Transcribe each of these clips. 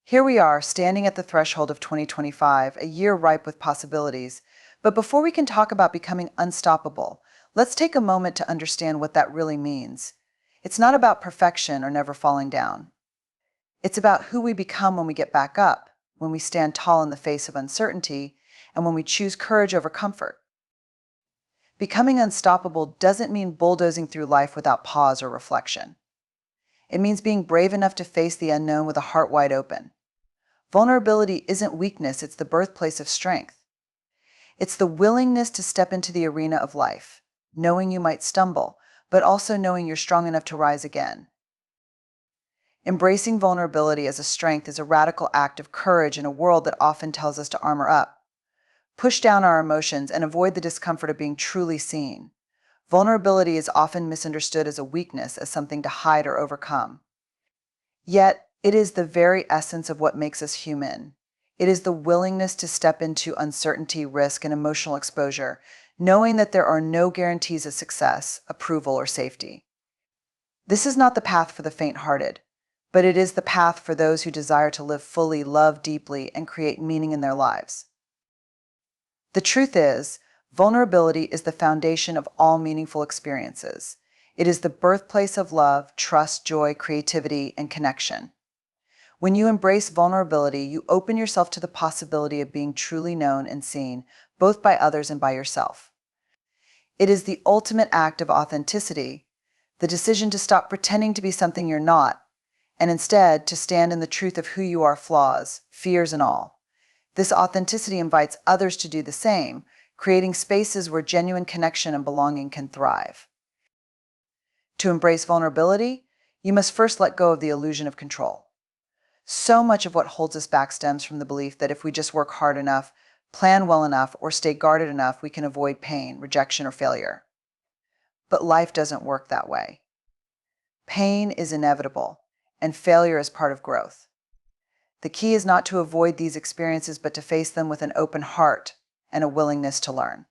Here we are, standing at the threshold of 2025, a year ripe with possibilities. But before we can talk about becoming unstoppable, let's take a moment to understand what that really means. It's not about perfection or never falling down. It's about who we become when we get back up, when we stand tall in the face of uncertainty, and when we choose courage over comfort. Becoming unstoppable doesn't mean bulldozing through life without pause or reflection. It means being brave enough to face the unknown with a heart wide open. Vulnerability isn't weakness, it's the birthplace of strength. It's the willingness to step into the arena of life, knowing you might stumble, but also knowing you're strong enough to rise again. Embracing vulnerability as a strength is a radical act of courage in a world that often tells us to armor up, push down our emotions, and avoid the discomfort of being truly seen. Vulnerability is often misunderstood as a weakness, as something to hide or overcome. Yet, it is the very essence of what makes us human. It is the willingness to step into uncertainty, risk, and emotional exposure, knowing that there are no guarantees of success, approval, or safety. This is not the path for the faint-hearted, but it is the path for those who desire to live fully, love deeply, and create meaning in their lives. The truth is, vulnerability is the foundation of all meaningful experiences. It is the birthplace of love, trust, joy, creativity, and connection. When you embrace vulnerability, you open yourself to the possibility of being truly known and seen, both by others and by yourself. It is the ultimate act of authenticity, the decision to stop pretending to be something you're not, and instead to stand in the truth of who you are, flaws, fears, and all. This authenticity invites others to do the same, creating spaces where genuine connection and belonging can thrive. To embrace vulnerability, you must first let go of the illusion of control. So much of what holds us back stems from the belief that if we just work hard enough, plan well enough, or stay guarded enough, we can avoid pain, rejection, or failure. But life doesn't work that way. Pain is inevitable, and failure is part of growth. The key is not to avoid these experiences, but to face them with an open heart and a willingness to learn.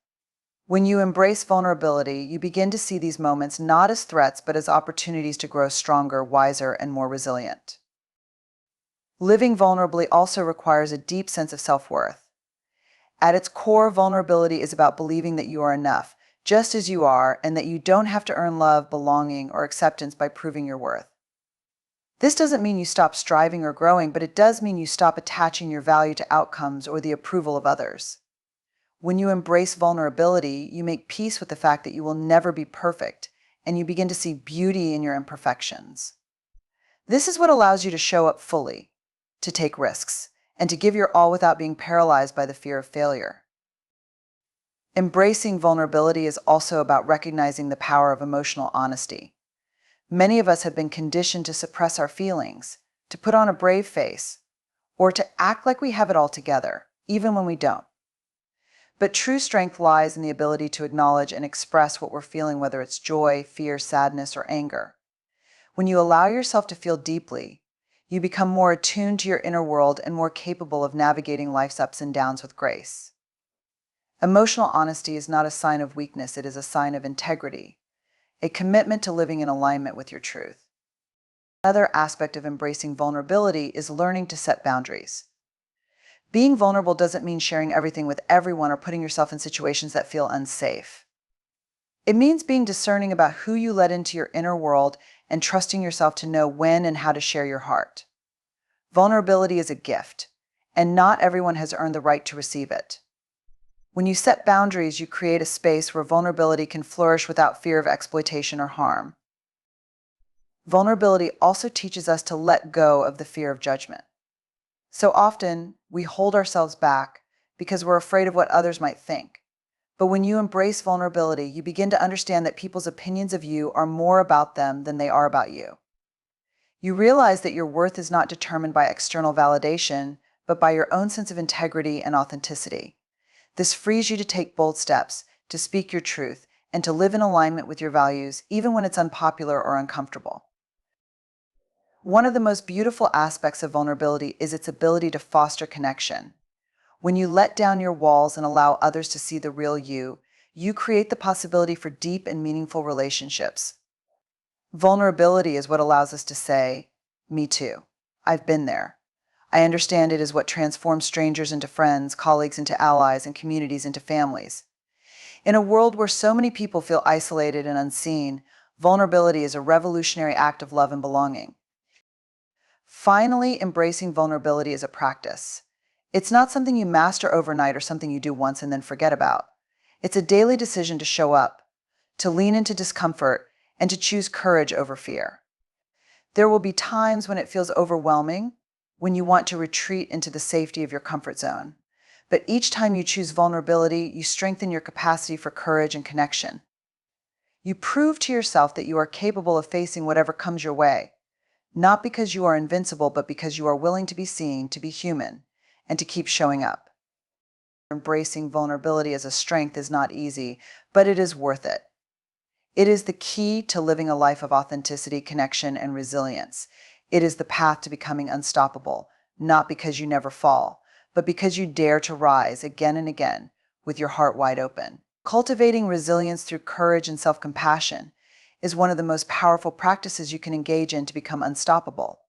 When you embrace vulnerability, you begin to see these moments not as threats, but as opportunities to grow stronger, wiser, and more resilient. Living vulnerably also requires a deep sense of self-worth. At its core, vulnerability is about believing that you are enough, just as you are, and that you don't have to earn love, belonging, or acceptance by proving your worth. This doesn't mean you stop striving or growing, but it does mean you stop attaching your value to outcomes or the approval of others. When you embrace vulnerability, you make peace with the fact that you will never be perfect, and you begin to see beauty in your imperfections. This is what allows you to show up fully, to take risks, and to give your all without being paralyzed by the fear of failure. Embracing vulnerability is also about recognizing the power of emotional honesty. Many of us have been conditioned to suppress our feelings, to put on a brave face, or to act like we have it all together, even when we don't. But true strength lies in the ability to acknowledge and express what we're feeling, whether it's joy, fear, sadness, or anger. When you allow yourself to feel deeply, you become more attuned to your inner world and more capable of navigating life's ups and downs with grace. Emotional honesty is not a sign of weakness, it is a sign of integrity, a commitment to living in alignment with your truth. Another aspect of embracing vulnerability is learning to set boundaries. Being vulnerable doesn't mean sharing everything with everyone or putting yourself in situations that feel unsafe. It means being discerning about who you let into your inner world and trusting yourself to know when and how to share your heart. Vulnerability is a gift, and not everyone has earned the right to receive it. When you set boundaries, you create a space where vulnerability can flourish without fear of exploitation or harm. Vulnerability also teaches us to let go of the fear of judgment. So often, we hold ourselves back because we're afraid of what others might think. But when you embrace vulnerability, you begin to understand that people's opinions of you are more about them than they are about you. You realize that your worth is not determined by external validation, but by your own sense of integrity and authenticity. This frees you to take bold steps, to speak your truth, and to live in alignment with your values, even when it's unpopular or uncomfortable. One of the most beautiful aspects of vulnerability is its ability to foster connection. When you let down your walls and allow others to see the real you, you create the possibility for deep and meaningful relationships. Vulnerability is what allows us to say, "Me too. I've been there. I understand it is what transforms strangers into friends, colleagues into allies, and communities into families. In a world where so many people feel isolated and unseen, vulnerability is a revolutionary act of love and belonging. Finally, embracing vulnerability is a practice. It's not something you master overnight or something you do once and then forget about. It's a daily decision to show up, to lean into discomfort, and to choose courage over fear. There will be times when it feels overwhelming, when you want to retreat into the safety of your comfort zone. But each time you choose vulnerability, you strengthen your capacity for courage and connection. You prove to yourself that you are capable of facing whatever comes your way, not because you are invincible, but because you are willing to be seen, to be human, and to keep showing up. Embracing vulnerability as a strength is not easy, but it is worth it. It is the key to living a life of authenticity, connection, and resilience. It is the path to becoming unstoppable, not because you never fall, but because you dare to rise again and again with your heart wide open. Cultivating resilience through courage and self-compassion is one of the most powerful practices you can engage in to become unstoppable.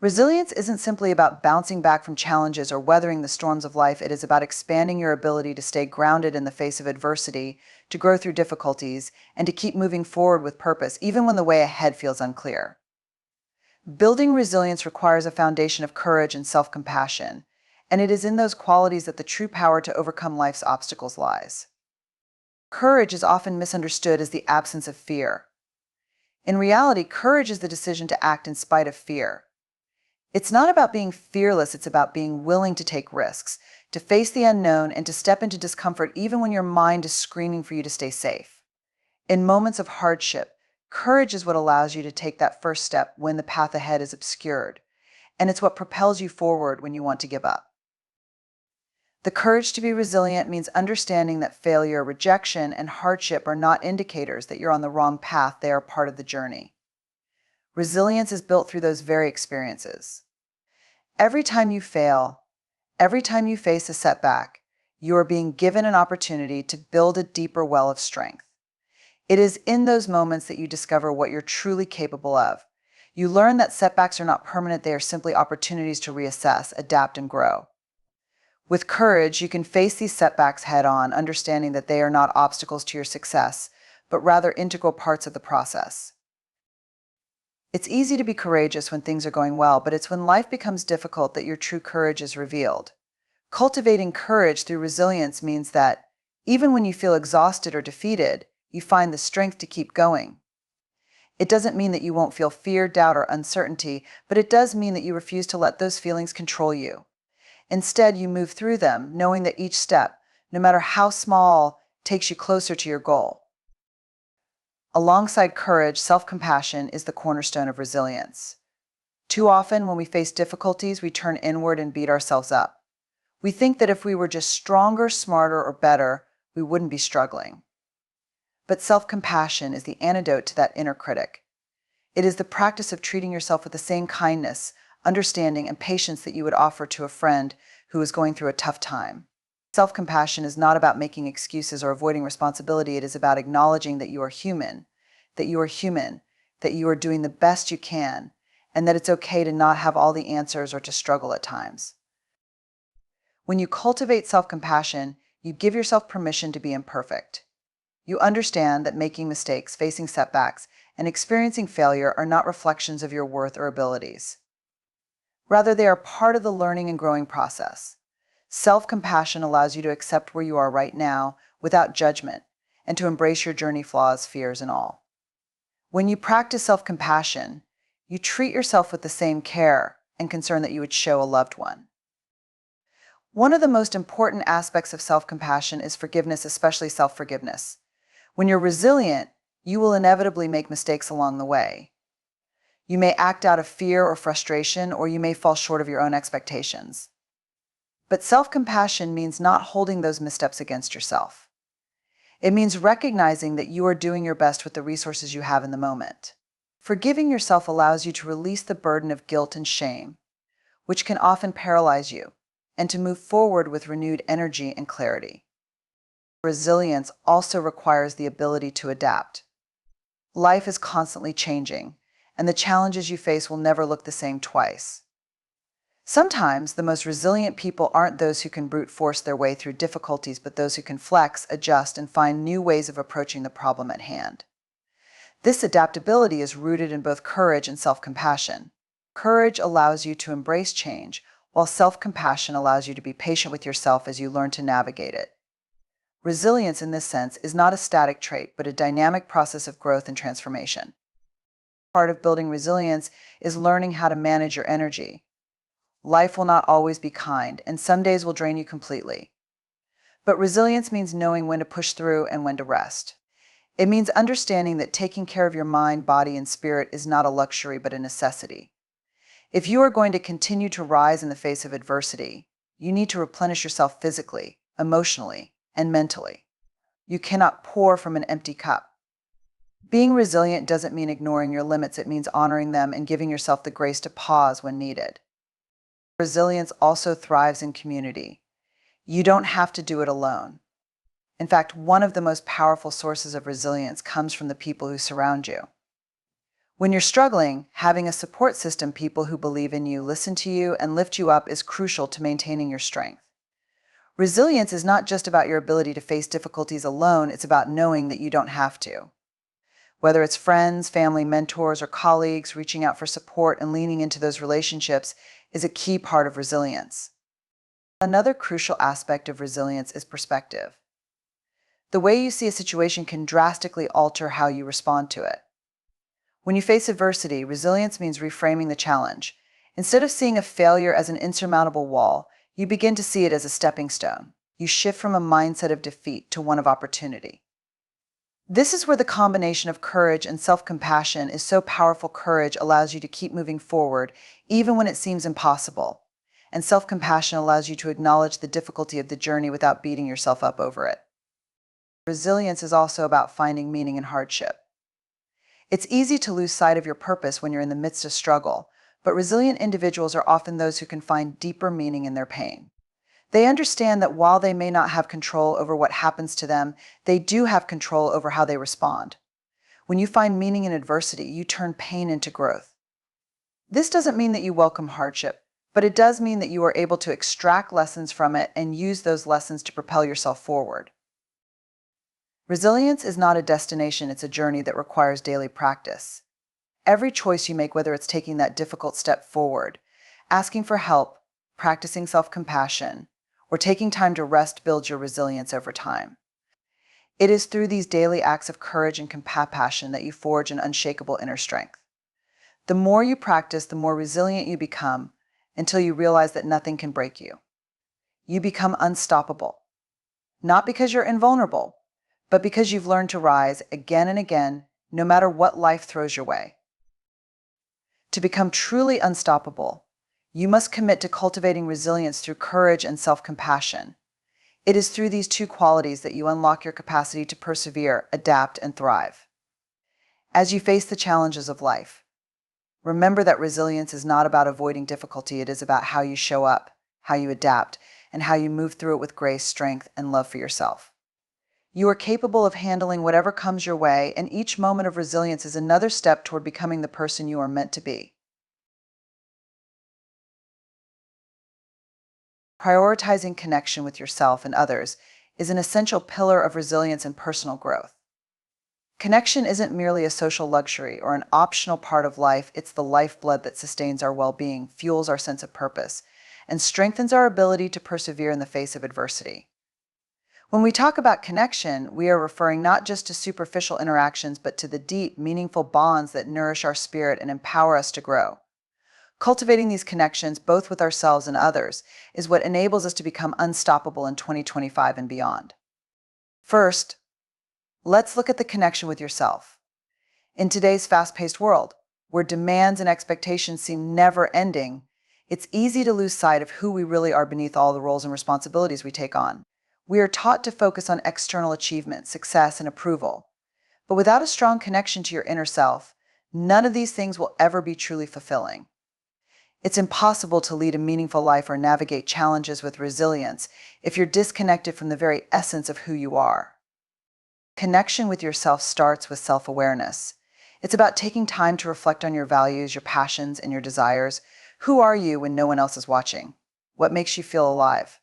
Resilience isn't simply about bouncing back from challenges or weathering the storms of life. It is about expanding your ability to stay grounded in the face of adversity, to grow through difficulties, and to keep moving forward with purpose, even when the way ahead feels unclear. Building resilience requires a foundation of courage and self-compassion, and it is in those qualities that the true power to overcome life's obstacles lies. Courage is often misunderstood as the absence of fear. In reality, courage is the decision to act in spite of fear. It's not about being fearless, it's about being willing to take risks, to face the unknown, and to step into discomfort even when your mind is screaming for you to stay safe. In moments of hardship, courage is what allows you to take that first step when the path ahead is obscured, and it's what propels you forward when you want to give up. The courage to be resilient means understanding that failure, rejection, and hardship are not indicators that you're on the wrong path. They are part of the journey. Resilience is built through those very experiences. Every time you fail, every time you face a setback, you are being given an opportunity to build a deeper well of strength. It is in those moments that you discover what you're truly capable of. You learn that setbacks are not permanent, they are simply opportunities to reassess, adapt, and grow. With courage, you can face these setbacks head-on, understanding that they are not obstacles to your success, but rather integral parts of the process. It's easy to be courageous when things are going well, but it's when life becomes difficult that your true courage is revealed. Cultivating courage through resilience means that, even when you feel exhausted or defeated, you find the strength to keep going. It doesn't mean that you won't feel fear, doubt, or uncertainty, but it does mean that you refuse to let those feelings control you. Instead, you move through them, knowing that each step, no matter how small, takes you closer to your goal. Alongside courage, self-compassion is the cornerstone of resilience. Too often, when we face difficulties, we turn inward and beat ourselves up. We think that if we were just stronger, smarter, or better, we wouldn't be struggling. But self-compassion is the antidote to that inner critic. It is the practice of treating yourself with the same kindness, understanding, and patience that you would offer to a friend who is going through a tough time. Self-compassion is not about making excuses or avoiding responsibility. It is about acknowledging that you are human, that you are doing the best you can, and that it's okay to not have all the answers or to struggle at times. When you cultivate self-compassion, you give yourself permission to be imperfect. You understand that making mistakes, facing setbacks, and experiencing failure are not reflections of your worth or abilities. Rather, they are part of the learning and growing process. Self-compassion allows you to accept where you are right now without judgment and to embrace your journey, flaws, fears, and all. When you practice self-compassion, you treat yourself with the same care and concern that you would show a loved one. One of the most important aspects of self-compassion is forgiveness, especially self-forgiveness. When you're resilient, you will inevitably make mistakes along the way. You may act out of fear or frustration, or you may fall short of your own expectations. But self-compassion means not holding those missteps against yourself. It means recognizing that you are doing your best with the resources you have in the moment. Forgiving yourself allows you to release the burden of guilt and shame, which can often paralyze you, and to move forward with renewed energy and clarity. Resilience also requires the ability to adapt. Life is constantly changing, and the challenges you face will never look the same twice. Sometimes the most resilient people aren't those who can brute force their way through difficulties, but those who can flex, adjust, and find new ways of approaching the problem at hand. This adaptability is rooted in both courage and self-compassion. Courage allows you to embrace change, while self-compassion allows you to be patient with yourself as you learn to navigate it. Resilience, in this sense, is not a static trait, but a dynamic process of growth and transformation. Part of building resilience is learning how to manage your energy. Life will not always be kind, and some days will drain you completely. But resilience means knowing when to push through and when to rest. It means understanding that taking care of your mind, body, and spirit is not a luxury, but a necessity. If you are going to continue to rise in the face of adversity, you need to replenish yourself physically, emotionally, and mentally. You cannot pour from an empty cup. Being resilient doesn't mean ignoring your limits, it means honoring them and giving yourself the grace to pause when needed. Resilience also thrives in community. You don't have to do it alone. In fact, one of the most powerful sources of resilience comes from the people who surround you. When you're struggling, having a support system, people who believe in you, listen to you, and lift you up is crucial to maintaining your strength. Resilience is not just about your ability to face difficulties alone, it's about knowing that you don't have to. Whether it's friends, family, mentors, or colleagues, reaching out for support and leaning into those relationships is a key part of resilience. Another crucial aspect of resilience is perspective. The way you see a situation can drastically alter how you respond to it. When you face adversity, resilience means reframing the challenge. Instead of seeing a failure as an insurmountable wall, you begin to see it as a stepping stone. You shift from a mindset of defeat to one of opportunity. This is where the combination of courage and self-compassion is so powerful. Courage allows you to keep moving forward, even when it seems impossible. And self-compassion allows you to acknowledge the difficulty of the journey without beating yourself up over it. Resilience is also about finding meaning in hardship. It's easy to lose sight of your purpose when you're in the midst of struggle, but resilient individuals are often those who can find deeper meaning in their pain. They understand that while they may not have control over what happens to them, they do have control over how they respond. When you find meaning in adversity, you turn pain into growth. This doesn't mean that you welcome hardship, but it does mean that you are able to extract lessons from it and use those lessons to propel yourself forward. Resilience is not a destination, it's a journey that requires daily practice. Every choice you make, whether it's taking that difficult step forward, asking for help, practicing self-compassion, or taking time to rest, builds your resilience over time. It is through these daily acts of courage and compassion that you forge an unshakable inner strength. The more you practice, the more resilient you become, until you realize that nothing can break you. You become unstoppable, not because you're invulnerable, but because you've learned to rise again and again, no matter what life throws your way. To become truly unstoppable, you must commit to cultivating resilience through courage and self-compassion. It is through these two qualities that you unlock your capacity to persevere, adapt, and thrive. As you face the challenges of life, remember that resilience is not about avoiding difficulty, it is about how you show up, how you adapt, and how you move through it with grace, strength, and love for yourself. You are capable of handling whatever comes your way, and each moment of resilience is another step toward becoming the person you are meant to be. Prioritizing connection with yourself and others is an essential pillar of resilience and personal growth. Connection isn't merely a social luxury or an optional part of life, it's the lifeblood that sustains our well-being, fuels our sense of purpose, and strengthens our ability to persevere in the face of adversity. When we talk about connection, we are referring not just to superficial interactions, but to the deep, meaningful bonds that nourish our spirit and empower us to grow. Cultivating these connections, both with ourselves and others, is what enables us to become unstoppable in 2025 and beyond. First, let's look at the connection with yourself. In today's fast-paced world, where demands and expectations seem never-ending, it's easy to lose sight of who we really are beneath all the roles and responsibilities we take on. We are taught to focus on external achievement, success, and approval. But without a strong connection to your inner self, none of these things will ever be truly fulfilling. It's impossible to lead a meaningful life or navigate challenges with resilience if you're disconnected from the very essence of who you are. Connection with yourself starts with self-awareness. It's about taking time to reflect on your values, your passions, and your desires. Who are you when no one else is watching? What makes you feel alive?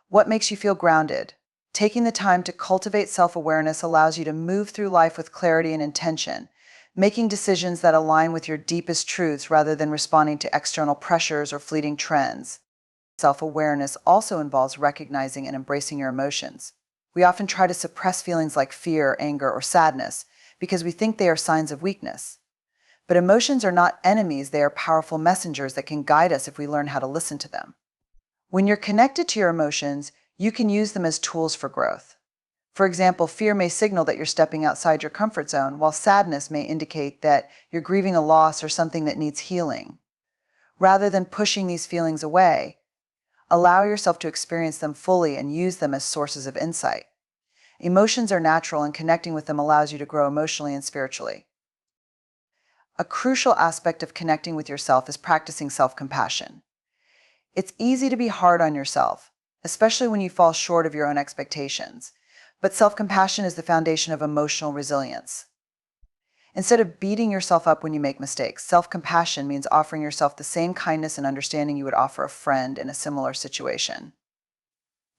What makes you feel grounded? Taking the time to cultivate self-awareness allows you to move through life with clarity and intention, making decisions that align with your deepest truths rather than responding to external pressures or fleeting trends. Self-awareness also involves recognizing and embracing your emotions. We often try to suppress feelings like fear, anger, or sadness because we think they are signs of weakness. But emotions are not enemies, they are powerful messengers that can guide us if we learn how to listen to them. When you're connected to your emotions, you can use them as tools for growth. For example, fear may signal that you're stepping outside your comfort zone, while sadness may indicate that you're grieving a loss or something that needs healing. Rather than pushing these feelings away, allow yourself to experience them fully and use them as sources of insight. Emotions are natural, and connecting with them allows you to grow emotionally and spiritually. A crucial aspect of connecting with yourself is practicing self-compassion. It's easy to be hard on yourself, especially when you fall short of your own expectations. But self-compassion is the foundation of emotional resilience. Instead of beating yourself up when you make mistakes, self-compassion means offering yourself the same kindness and understanding you would offer a friend in a similar situation.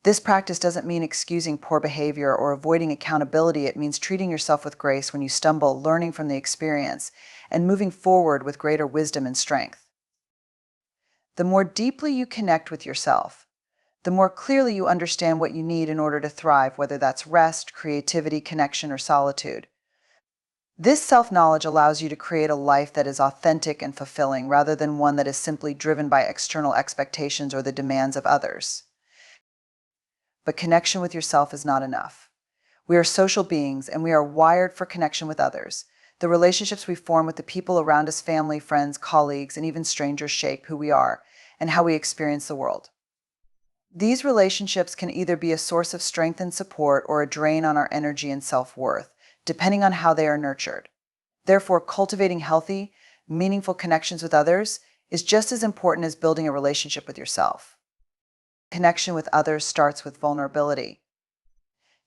This practice doesn't mean excusing poor behavior or avoiding accountability. It means treating yourself with grace when you stumble, learning from the experience, and moving forward with greater wisdom and strength. The more deeply you connect with yourself, the more clearly you understand what you need in order to thrive, whether that's rest, creativity, connection, or solitude. This self-knowledge allows you to create a life that is authentic and fulfilling, rather than one that is simply driven by external expectations or the demands of others. But connection with yourself is not enough. We are social beings, and we are wired for connection with others. The relationships we form with the people around us, family, friends, colleagues, and even strangers, shape who we are and how we experience the world. These relationships can either be a source of strength and support or a drain on our energy and self-worth, depending on how they are nurtured. Therefore, cultivating healthy, meaningful connections with others is just as important as building a relationship with yourself. Connection with others starts with vulnerability.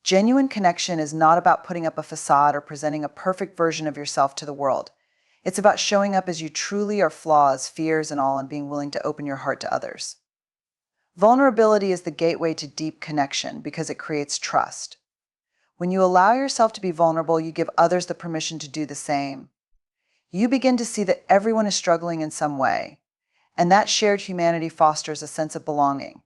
Genuine connection is not about putting up a facade or presenting a perfect version of yourself to the world. It's about showing up as you truly are, flaws, fears, and all, and being willing to open your heart to others. Vulnerability is the gateway to deep connection because it creates trust. When you allow yourself to be vulnerable, you give others the permission to do the same. You begin to see that everyone is struggling in some way, and that shared humanity fosters a sense of belonging.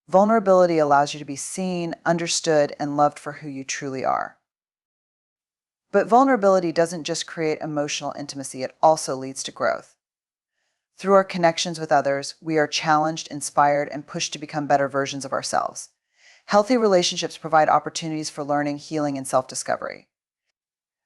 Vulnerability allows you to be seen, understood, and loved for who you truly are. But vulnerability doesn't just create emotional intimacy, it also leads to growth. Through our connections with others, we are challenged, inspired, and pushed to become better versions of ourselves. Healthy relationships provide opportunities for learning, healing, and self-discovery.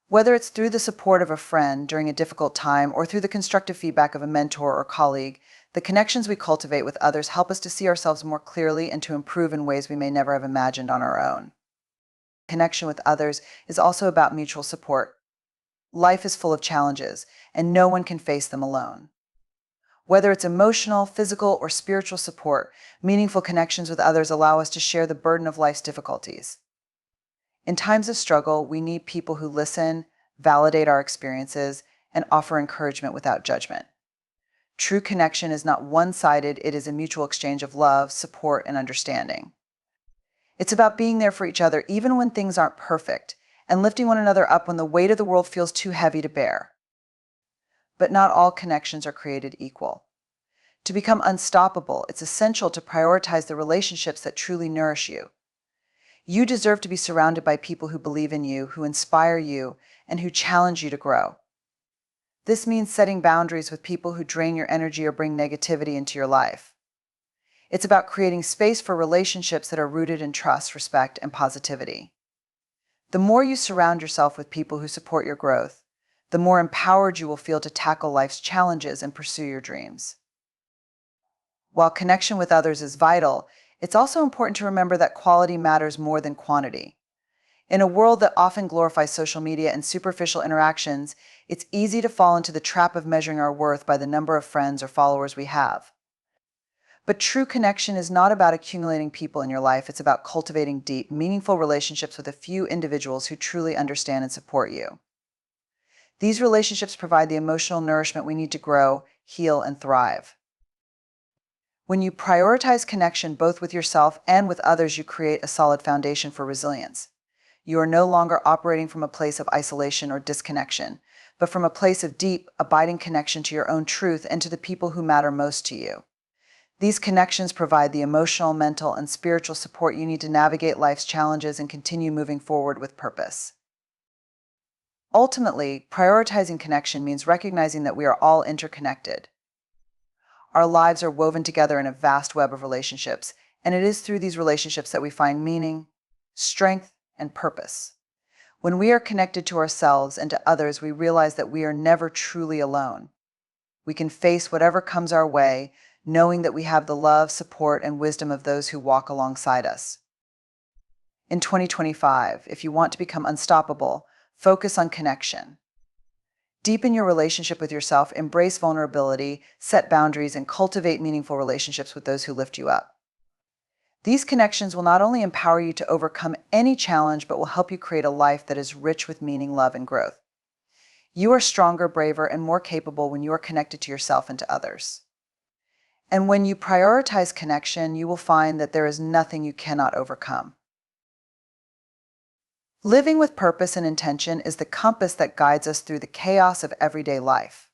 Whether it's through the support of a friend during a difficult time or through the constructive feedback of a mentor or colleague, the connections we cultivate with others help us to see ourselves more clearly and to improve in ways we may never have imagined on our own. Connection with others is also about mutual support. Life is full of challenges, and no one can face them alone. Whether it's emotional, physical, or spiritual support, meaningful connections with others allow us to share the burden of life's difficulties. In times of struggle, we need people who listen, validate our experiences, and offer encouragement without judgment. True connection is not one-sided, it is a mutual exchange of love, support, and understanding. It's about being there for each other even when things aren't perfect, and lifting one another up when the weight of the world feels too heavy to bear. But not all connections are created equal. To become unstoppable, it's essential to prioritize the relationships that truly nourish you. You deserve to be surrounded by people who believe in you, who inspire you, and who challenge you to grow. This means setting boundaries with people who drain your energy or bring negativity into your life. It's about creating space for relationships that are rooted in trust, respect, and positivity. The more you surround yourself with people who support your growth, the more empowered you will feel to tackle life's challenges and pursue your dreams. While connection with others is vital, it's also important to remember that quality matters more than quantity. In a world that often glorifies social media and superficial interactions, it's easy to fall into the trap of measuring our worth by the number of friends or followers we have. But true connection is not about accumulating people in your life, it's about cultivating deep, meaningful relationships with a few individuals who truly understand and support you. These relationships provide the emotional nourishment we need to grow, heal, and thrive. When you prioritize connection both with yourself and with others, you create a solid foundation for resilience. You are no longer operating from a place of isolation or disconnection, but from a place of deep, abiding connection to your own truth and to the people who matter most to you. These connections provide the emotional, mental, and spiritual support you need to navigate life's challenges and continue moving forward with purpose. Ultimately, prioritizing connection means recognizing that we are all interconnected. Our lives are woven together in a vast web of relationships, and it is through these relationships that we find meaning, strength, and purpose. When we are connected to ourselves and to others, we realize that we are never truly alone. We can face whatever comes our way, knowing that we have the love, support, and wisdom of those who walk alongside us. In 2025, if you want to become unstoppable, focus on connection. Deepen your relationship with yourself, embrace vulnerability, set boundaries, and cultivate meaningful relationships with those who lift you up. These connections will not only empower you to overcome any challenge, but will help you create a life that is rich with meaning, love, and growth. You are stronger, braver, and more capable when you are connected to yourself and to others. And when you prioritize connection, you will find that there is nothing you cannot overcome. Living with purpose and intention is the compass that guides us through the chaos of everyday life.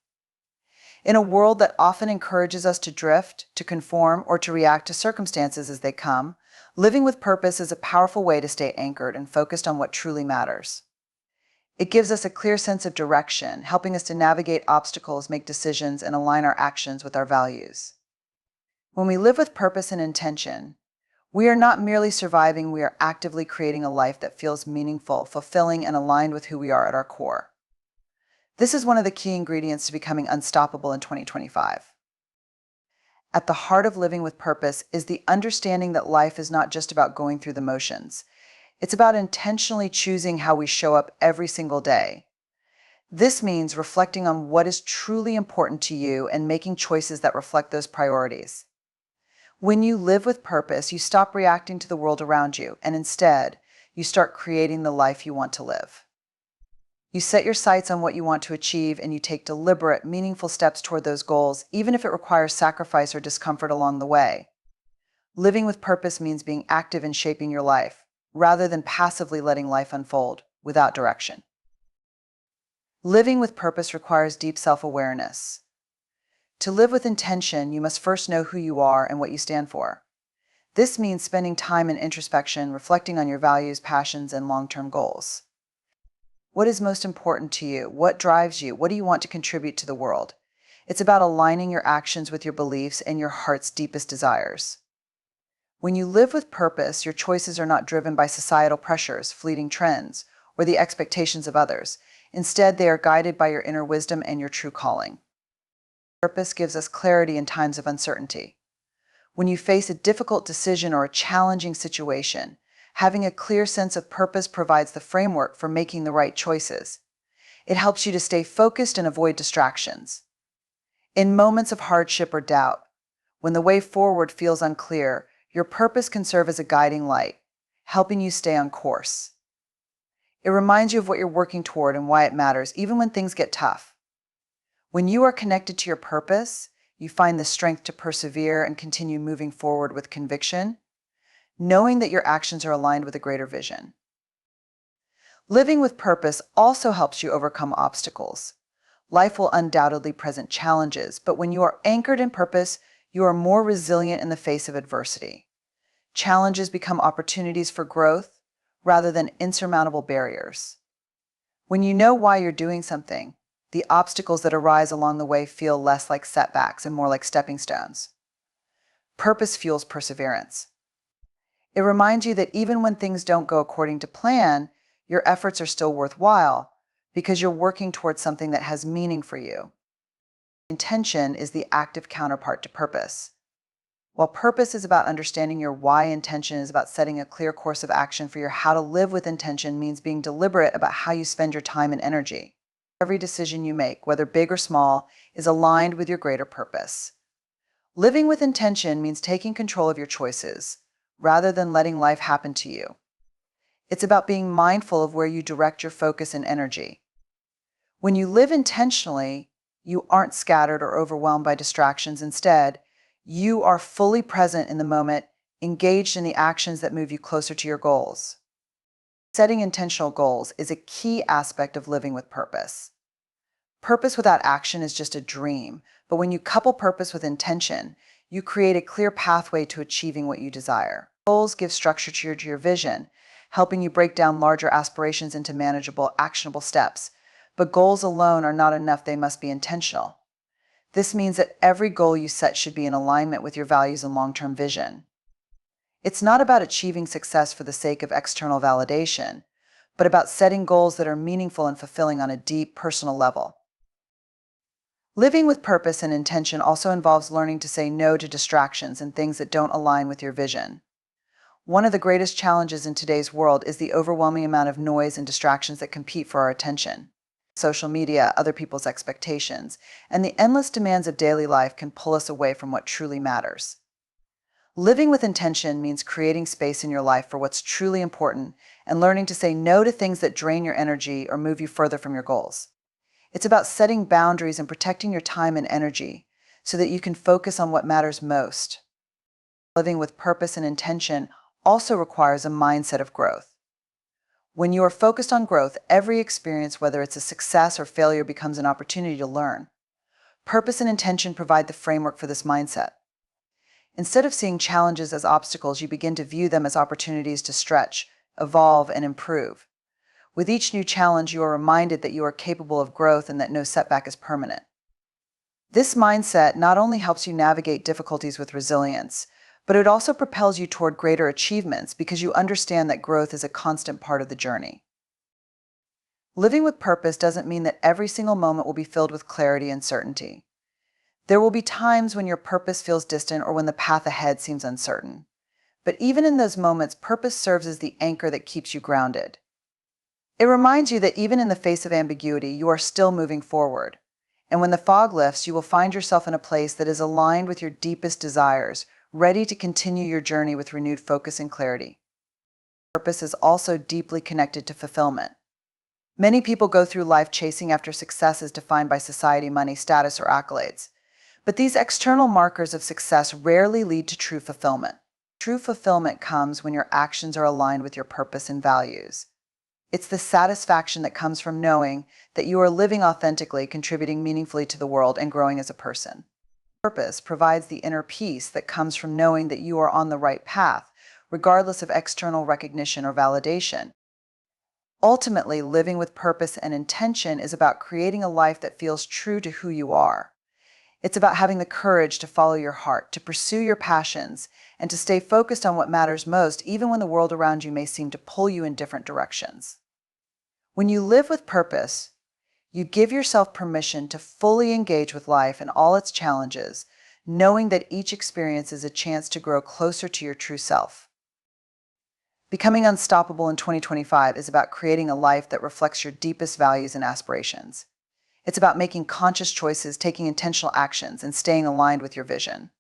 In a world that often encourages us to drift, to conform, or to react to circumstances as they come, living with purpose is a powerful way to stay anchored and focused on what truly matters. It gives us a clear sense of direction, helping us to navigate obstacles, make decisions, and align our actions with our values. When we live with purpose and intention, we are not merely surviving, we are actively creating a life that feels meaningful, fulfilling, and aligned with who we are at our core. This is one of the key ingredients to becoming unstoppable in 2025. At the heart of living with purpose is the understanding that life is not just about going through the motions. It's about intentionally choosing how we show up every single day. This means reflecting on what is truly important to you and making choices that reflect those priorities. When you live with purpose, you stop reacting to the world around you, and instead, you start creating the life you want to live. You set your sights on what you want to achieve, and you take deliberate, meaningful steps toward those goals, even if it requires sacrifice or discomfort along the way. Living with purpose means being active in shaping your life, rather than passively letting life unfold without direction. Living with purpose requires deep self-awareness. To live with intention, you must first know who you are and what you stand for. This means spending time in introspection, reflecting on your values, passions, and long-term goals. What is most important to you? What drives you? What do you want to contribute to the world? It's about aligning your actions with your beliefs and your heart's deepest desires. When you live with purpose, your choices are not driven by societal pressures, fleeting trends, or the expectations of others. Instead, they are guided by your inner wisdom and your true calling. Purpose gives us clarity in times of uncertainty. When you face a difficult decision or a challenging situation, having a clear sense of purpose provides the framework for making the right choices. It helps you to stay focused and avoid distractions. In moments of hardship or doubt, when the way forward feels unclear, your purpose can serve as a guiding light, helping you stay on course. It reminds you of what you're working toward and why it matters, even when things get tough. When you are connected to your purpose, you find the strength to persevere and continue moving forward with conviction, knowing that your actions are aligned with a greater vision. Living with purpose also helps you overcome obstacles. Life will undoubtedly present challenges, but when you are anchored in purpose, you are more resilient in the face of adversity. Challenges become opportunities for growth rather than insurmountable barriers. When you know why you're doing something, the obstacles that arise along the way feel less like setbacks and more like stepping stones. Purpose fuels perseverance. It reminds you that even when things don't go according to plan, your efforts are still worthwhile because you're working towards something that has meaning for you. Intention is the active counterpart to purpose. While purpose is about understanding your why, intention is about setting a clear course of action for your how. To live with intention means being deliberate about how you spend your time and energy. Every decision you make, whether big or small, is aligned with your greater purpose. Living with intention means taking control of your choices, rather than letting life happen to you. It's about being mindful of where you direct your focus and energy. When you live intentionally, you aren't scattered or overwhelmed by distractions. Instead, You are fully present in the moment, engaged in the actions that move you closer to your goals. Setting intentional goals is a key aspect of living with purpose. Purpose without action is just a dream, but when you couple purpose with intention, you create a clear pathway to achieving what you desire. Goals give structure to your vision, helping you break down larger aspirations into manageable, actionable steps. But goals alone are not enough, they must be intentional. This means that every goal you set should be in alignment with your values and long-term vision. It's not about achieving success for the sake of external validation, but about setting goals that are meaningful and fulfilling on a deep, personal level. Living with purpose and intention also involves learning to say no to distractions and things that don't align with your vision. One of the greatest challenges in today's world is the overwhelming amount of noise and distractions that compete for our attention. Social media, other people's expectations, and the endless demands of daily life can pull us away from what truly matters. Living with intention means creating space in your life for what's truly important and learning to say no to things that drain your energy or move you further from your goals. It's about setting boundaries and protecting your time and energy so that you can focus on what matters most. Living with purpose and intention also requires a mindset of growth. When you are focused on growth, every experience, whether it's a success or failure, becomes an opportunity to learn. Purpose and intention provide the framework for this mindset. Instead of seeing challenges as obstacles, you begin to view them as opportunities to stretch, evolve, and improve. With each new challenge, you are reminded that you are capable of growth and that no setback is permanent. This mindset not only helps you navigate difficulties with resilience, but it also propels you toward greater achievements because you understand that growth is a constant part of the journey. Living with purpose doesn't mean that every single moment will be filled with clarity and certainty. There will be times when your purpose feels distant or when the path ahead seems uncertain. But even in those moments, purpose serves as the anchor that keeps you grounded. It reminds you that even in the face of ambiguity, you are still moving forward. And when the fog lifts, you will find yourself in a place that is aligned with your deepest desires, ready to continue your journey with renewed focus and clarity. Purpose is also deeply connected to fulfillment. Many people go through life chasing after successes defined by society, money, status, or accolades. But these external markers of success rarely lead to true fulfillment. True fulfillment comes when your actions are aligned with your purpose and values. It's the satisfaction that comes from knowing that you are living authentically, contributing meaningfully to the world, and growing as a person. Purpose provides the inner peace that comes from knowing that you are on the right path, regardless of external recognition or validation. Ultimately, living with purpose and intention is about creating a life that feels true to who you are. It's about having the courage to follow your heart, to pursue your passions, and to stay focused on what matters most, even when the world around you may seem to pull you in different directions. When you live with purpose, you give yourself permission to fully engage with life and all its challenges, knowing that each experience is a chance to grow closer to your true self. Becoming unstoppable in 2025 is about creating a life that reflects your deepest values and aspirations. It's about making conscious choices, taking intentional actions, and staying aligned with your vision.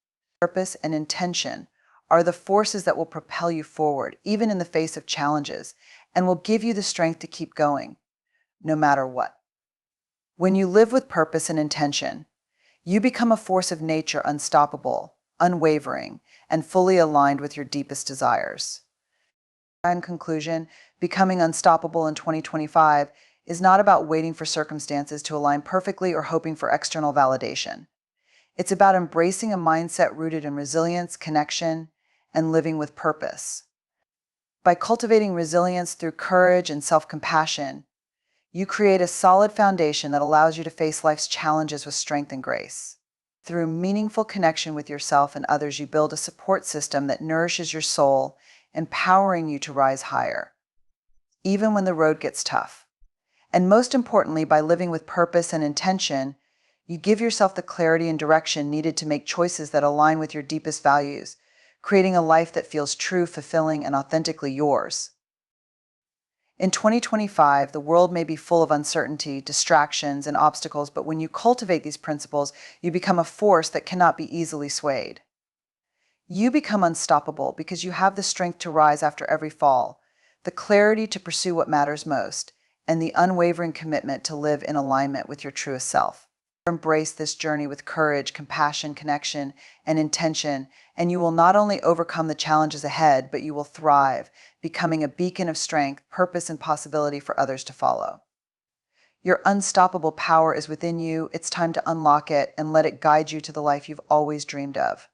Purpose and intention are the forces that will propel you forward, even in the face of challenges, and will give you the strength to keep going, no matter what. When you live with purpose and intention, you become a force of nature, unstoppable, unwavering, and fully aligned with your deepest desires. In conclusion, becoming unstoppable in 2025 is not about waiting for circumstances to align perfectly or hoping for external validation. It's about embracing a mindset rooted in resilience, connection, and living with purpose. By cultivating resilience through courage and self-compassion, you create a solid foundation that allows you to face life's challenges with strength and grace. Through meaningful connection with yourself and others, you build a support system that nourishes your soul, empowering you to rise higher, even when the road gets tough. And most importantly, by living with purpose and intention, you give yourself the clarity and direction needed to make choices that align with your deepest values, creating a life that feels true, fulfilling, and authentically yours. In 2025, the world may be full of uncertainty, distractions, and obstacles, but when you cultivate these principles, you become a force that cannot be easily swayed. You become unstoppable because you have the strength to rise after every fall, the clarity to pursue what matters most, and the unwavering commitment to live in alignment with your truest self. Embrace this journey with courage, compassion, connection, and intention, and you will not only overcome the challenges ahead, but you will thrive, becoming a beacon of strength, purpose, and possibility for others to follow. Your unstoppable power is within you. It's time to unlock it and let it guide you to the life you've always dreamed of.